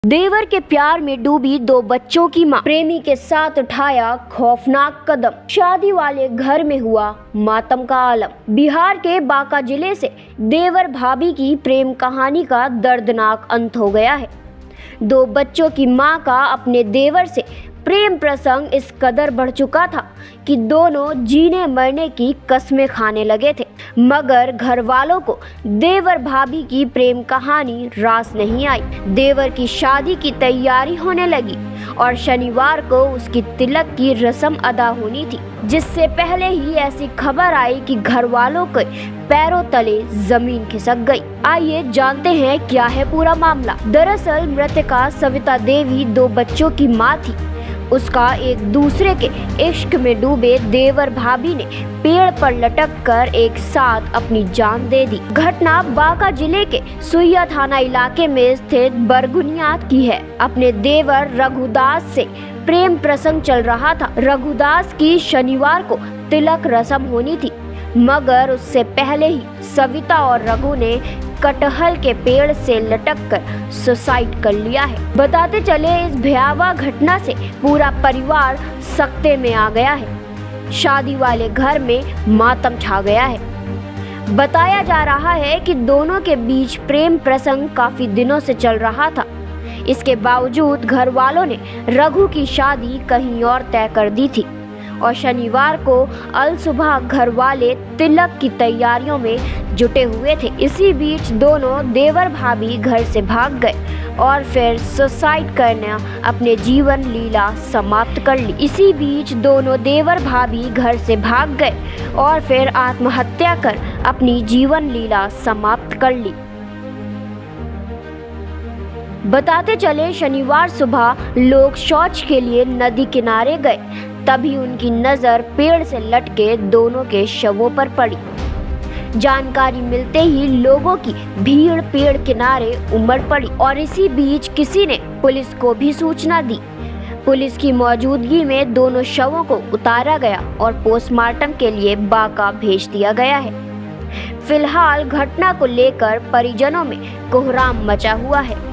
देवर के प्यार में डूबी दो बच्चों की मां, प्रेमी के साथ उठाया खौफनाक कदम, शादी वाले घर में हुआ मातम का आलम। बिहार के बांका जिले से देवर भाभी की प्रेम कहानी का दर्दनाक अंत हो गया है। दो बच्चों की मां का अपने देवर से प्रेम प्रसंग इस कदर बढ़ चुका था कि दोनों जीने मरने की कस्में खाने लगे थे, मगर घर वालों को देवर भाभी की प्रेम कहानी रास नहीं आई। देवर की शादी की तैयारी होने लगी और शनिवार को उसकी तिलक की रस्म अदा होनी थी, जिससे पहले ही ऐसी खबर आई कि घर वालों के पैरों तले जमीन खिसक गई। आइए जानते हैं क्या है पूरा मामला। दरअसल मृतका सविता देवी दो बच्चों की मां थी। उसका एक दूसरे के इश्क में डूबे देवर भाभी ने पेड़ पर लटक कर एक साथ अपनी जान दे दी। घटना बांका जिले के सुइया थाना इलाके में स्थित बरगुनियात की है। अपने देवर रघुदास से प्रेम प्रसंग चल रहा था। रघुदास की शनिवार को तिलक रस्म होनी थी, मगर उससे पहले ही सविता और रघु ने कटहल के पेड़ से लटककर सुसाइड कर लिया है। बताते चले इस भयावह घटना से पूरा परिवार सकते में आ गया है। शादी वाले घर में मातम छा गया है। बताया जा रहा है कि दोनों के बीच प्रेम प्रसंग काफी दिनों से चल रहा था। इसके बावजूद घर वालों ने रघु की शादी कहीं और तय कर दी थी और शनिवार को अल सुबह घर वाले तिलक की तैयारियों में जुटे हुए थे। इसी बीच दोनों देवर भाभी घर से भाग गए और फिर सुसाइड करना अपने जीवन लीला समाप्त कर ली। इसी बीच दोनों देवर भाभी घर से भाग गए और फिर आत्महत्या कर अपनी जीवन लीला समाप्त कर ली। बताते चले शनिवार सुबह लोग शौच के लिए नदी किनारे गए, तभी उनकी नजर पेड़ से लटके दोनों के शवों पर पड़ी। जानकारी मिलते ही लोगों की भीड़ पेड़ किनारे उमड़ पड़ी और इसी बीच किसी ने पुलिस को भी सूचना दी। पुलिस की मौजूदगी में दोनों शवों को उतारा गया और पोस्टमार्टम के लिए बांका भेज दिया गया है। फिलहाल घटना को लेकर परिजनों में कोहराम मचा हुआ है।